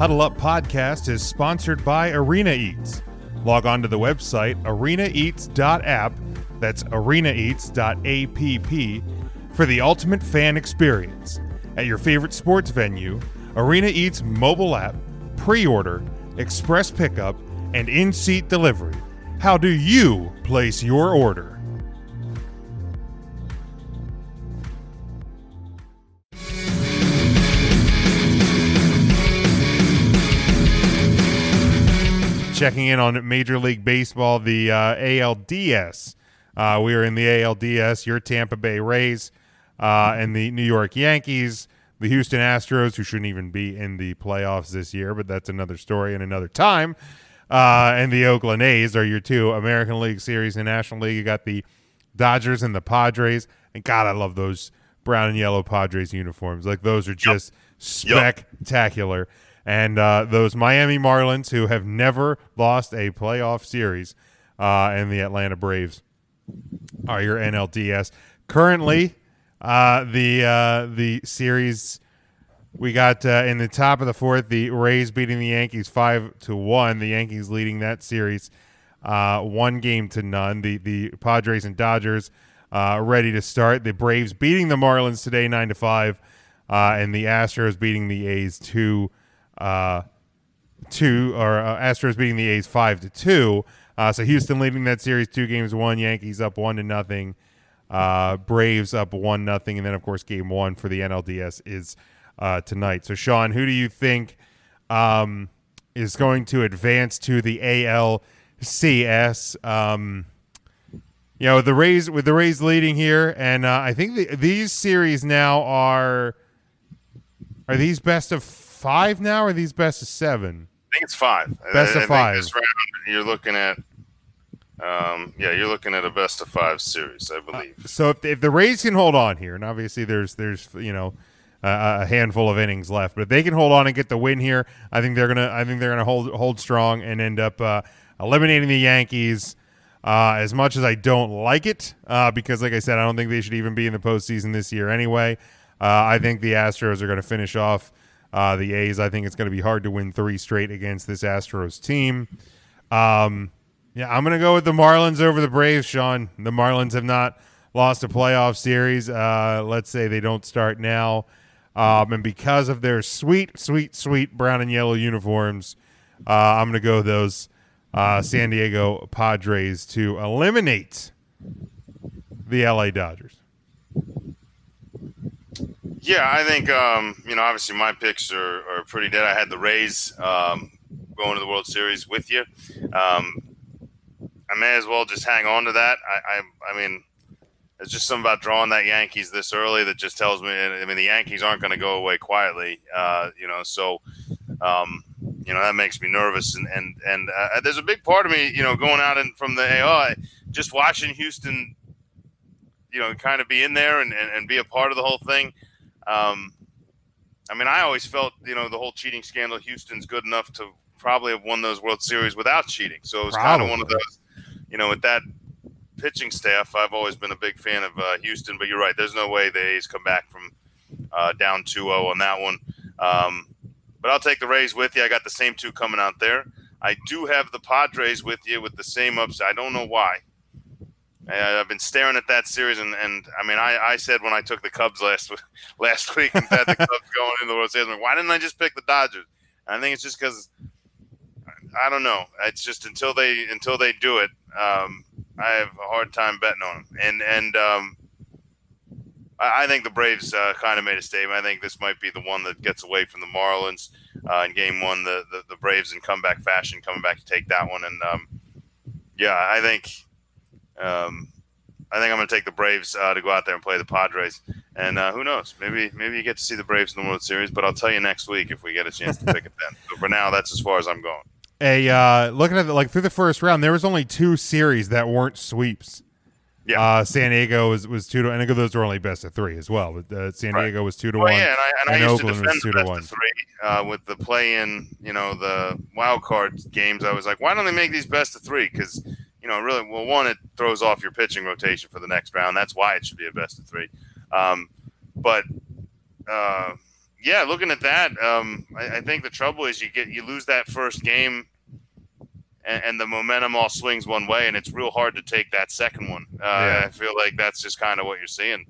Huddle Up Podcast is sponsored by Arena Eats. Log on to the website arenaeats.app, that's arenaeats.app, for the ultimate fan experience. At your favorite sports venue, Arena Eats mobile app, pre-order, express pickup, and in-seat delivery. How do you place your order? Checking in on Major League Baseball, the ALDS. We are in the ALDS, your Tampa Bay Rays and the New York Yankees, the Houston Astros, who shouldn't even be in the playoffs this year, but that's another story and another time. And the Oakland A's are your two American League Series and National League. You got the Dodgers and the Padres. And God, I love those brown and yellow Padres uniforms. Like, those are just spectacular. And those Miami Marlins, who have never lost a playoff series, and the Atlanta Braves are your NLDS. Currently, the series we got in the top of the fourth, the Rays beating the Yankees 5-1. The Yankees leading that series 1-0. The Padres and Dodgers ready to start. The Braves beating the Marlins today 9-5, and the Astros beating the A's Astros beating the A's 5-2. So Houston leading that series 2-1. Yankees up 1-0. Braves up 1-0, and then of course Game 1 for the NLDS is tonight. So Sean, who do you think is going to advance to the ALCS? The Rays leading here, and I think these series now are these best of 5 now, or are these best of 7? I think it's 5. Best of 5. This round, you're looking at, you're looking at a best of 5 series, I believe. So if the Rays can hold on here, and obviously there's a handful of innings left, but if they can hold on and get the win here, I think they're gonna hold strong and end up eliminating the Yankees. As much as I don't like it, because like I said, I don't think they should even be in the postseason this year anyway. I think the Astros are going to finish off the A's. I think it's going to be hard to win 3 straight against this Astros team. I'm going to go with the Marlins over the Braves, Sean. The Marlins have not lost a playoff series. Let's say they don't start now. And because of their sweet, sweet, sweet brown and yellow uniforms, I'm going to go those San Diego Padres to eliminate the LA Dodgers. Yeah, I think, obviously my picks are pretty dead. I had the Rays going to the World Series with you. I may as well just hang on to that. I mean, it's just something about drawing that Yankees this early that just tells me, the Yankees aren't going to go away quietly, so that makes me nervous. And there's a big part of me, going out from the AL, just watching Houston, kind of be in there and be a part of the whole thing. I always felt, the whole cheating scandal, Houston's good enough to probably have won those World Series without cheating. So it was kind of one of those, with that pitching staff, I've always been a big fan of Houston. But you're right, there's no way the A's come back from down 2-0 on that one. But I'll take the Rays with you. I got the same 2 coming out there. I do have the Padres with you with the same upside. I don't know why. I've been staring at that series, and I said when I took the Cubs last week and had the Cubs going in the World Series, why didn't I just pick the Dodgers? And I think it's just because I don't know. It's just until they do it, I have a hard time betting on them. And I think the Braves kind of made a statement. I think this might be the one that gets away from the Marlins in Game 1. The Braves in comeback fashion coming back to take that one, and I think. I think I'm going to take the Braves to go out there and play the Padres. And who knows? Maybe you get to see the Braves in the World Series, but I'll tell you next week if we get a chance to pick it then. So for now, that's as far as I'm going. Looking at through the first round, there was only 2 series that weren't sweeps. Yeah. San Diego was 2-1. I think those were only best of 3 as well. But San Diego was 2-1. Well, yeah, and I used Oakland to defend was 2-1. the best of 3 with the play-in, the wild card games. I was like, why don't they make these best of 3? Because really, well, one, it throws off your pitching rotation for the next round. That's why it should be a best of 3. But Yeah, looking at that, I think the trouble is you lose that first game, and the momentum all swings one way, and it's real hard to take that second one. Yeah. I feel like that's just kind of what you're seeing,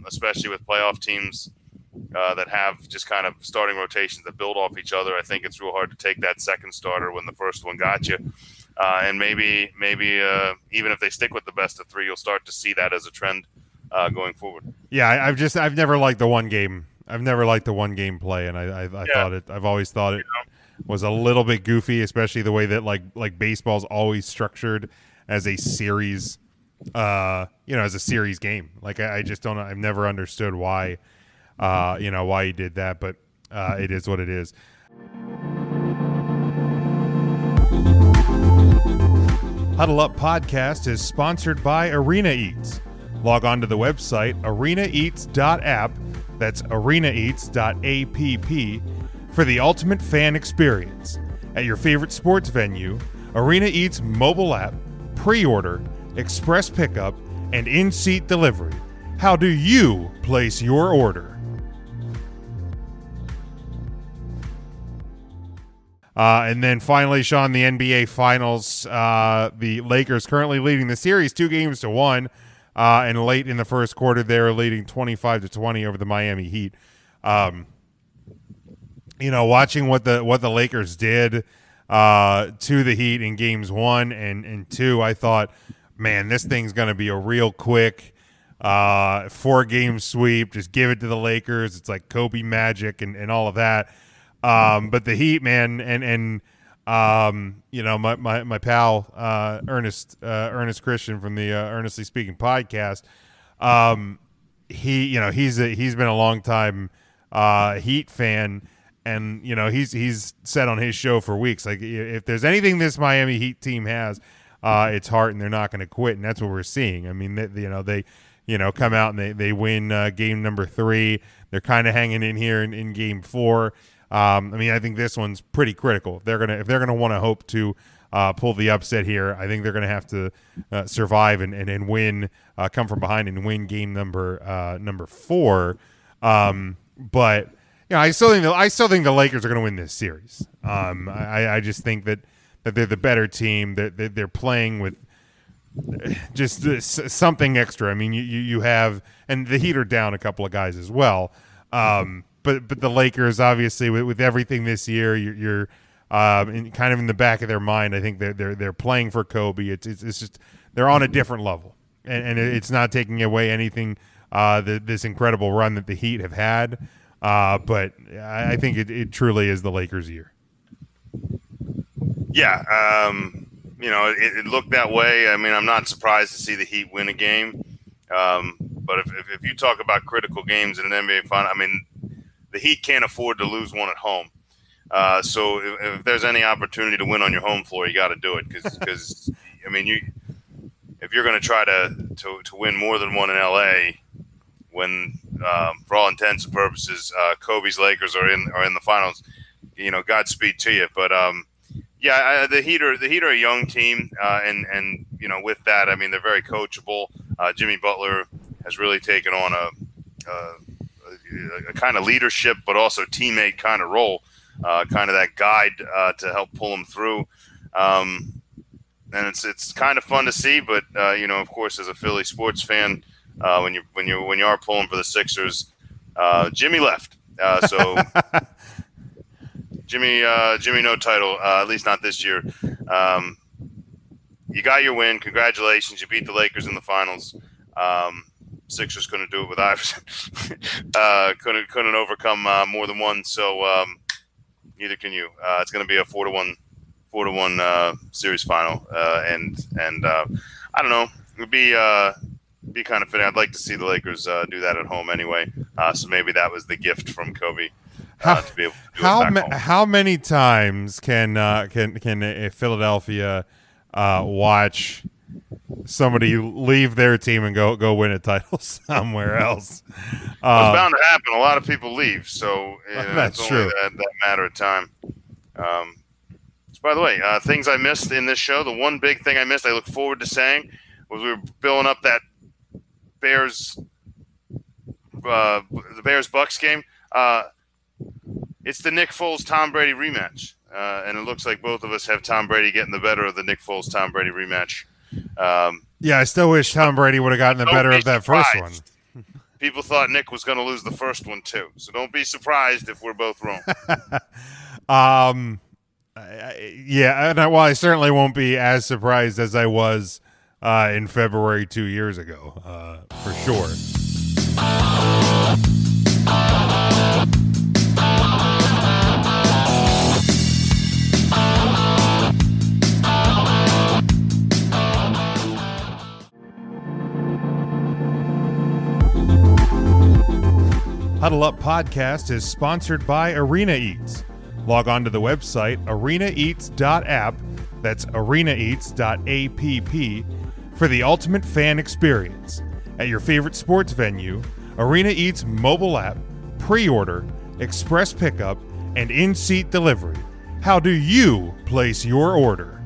especially with playoff teams that have just kind of starting rotations that build off each other. I think it's real hard to take that second starter when the first one got you. And maybe even if they stick with the best of three, you'll start to see that as a trend going forward. Yeah, I've never liked the one game. I've never liked the one game play, and I've always thought it was a little bit goofy, especially the way that like baseball's always structured as a series, as a series game. Like I just don't. I've never understood why, why he did that, but it is what it is. Huddle Up Podcast is sponsored by Arena Eats. Log on to the website arenaeats.app, that's arenaeats.app, for the ultimate fan experience. At your favorite sports venue, Arena Eats mobile app, pre-order, express pickup, and in-seat delivery. How do you place your order? And then finally, Sean, the NBA Finals. The Lakers currently leading the series 2-1. And late in the first quarter, they're leading 25-20 over the Miami Heat. Watching what the Lakers did to the Heat in games 1 and 2, I thought, man, this thing's going to be a real quick 4-game sweep. Just give it to the Lakers. It's like Kobe magic and all of that. But the Heat, man, and my pal Ernest Christian from the Earnestly Speaking podcast, he's been a long time Heat fan, and he's said on his show for weeks, like, if there's anything this Miami Heat team has, it's heart, and they're not going to quit, and that's what we're seeing. I mean, they come out and they win game number 3. They're kind of hanging in here in game 4. I think this one's pretty critical. If they're gonna want to hope to pull the upset here, I think they're gonna have to survive and win, come from behind and win game number 4. But I still think the Lakers are gonna win this series. I just think that they're the better team. They're playing with just something extra. I mean, you have, and the Heat are down a couple of guys as well. But the Lakers, obviously, with everything this year, you're kind of in the back of their mind. I think they're playing for Kobe. It's just they're on a different level, and it's not taking away anything this incredible run that the Heat have had. But I think it truly is the Lakers' year. Yeah, it looked that way. I mean, I'm not surprised to see the Heat win a game. But if you talk about critical games in an NBA final, I mean, the Heat can't afford to lose one at home. So if there's any opportunity to win on your home floor, you got to do it because I mean, if you're going to try to win more than one in LA, when for all intents and purposes, Kobe's Lakers are in the finals, Godspeed to you. But the Heat are a young team, and with that, I mean, they're very coachable. Jimmy Butler has really taken on a kind of leadership, but also teammate kind of role, kind of that guide to help pull them through. And it's kind of fun to see, but of course, as a Philly sports fan, when you are pulling for the Sixers, Jimmy left, so Jimmy no title, at least not this year. You got your win. Congratulations, you beat the Lakers in the finals. Sixers couldn't do it with Iverson. couldn't overcome more than one. So neither can you. It's going to be a 4-1 series final, and I don't know. It would be kind of fitting. I'd like to see the Lakers do that at home anyway. So maybe that was the gift from Kobe to be able to do it back home. How many times can Philadelphia watch somebody leave their team and go win a title somewhere else? It's bound to happen. A lot of people leave, so that's it's true. only that matter of time. So by the way, things I missed in this show, the one big thing I missed, I look forward to saying, was we were building up that the Bears Bucks game. It's the Nick Foles Tom Brady rematch, and it looks like both of us have Tom Brady getting the better of the Nick Foles Tom Brady rematch. Yeah, I still wish Tom Brady would have gotten the better of that first one. People thought Nick was going to lose the first one too, so don't be surprised if we're both wrong. Yeah, and I certainly won't be as surprised as I was in February 2 years ago, for sure. Huddle Up Podcast is sponsored by Arena Eats. Log on to the website arenaeats.app, that's arenaeats.app, for the ultimate fan experience. At your favorite sports venue, Arena Eats mobile app, pre-order, express pickup, and in-seat delivery. How do you place your order?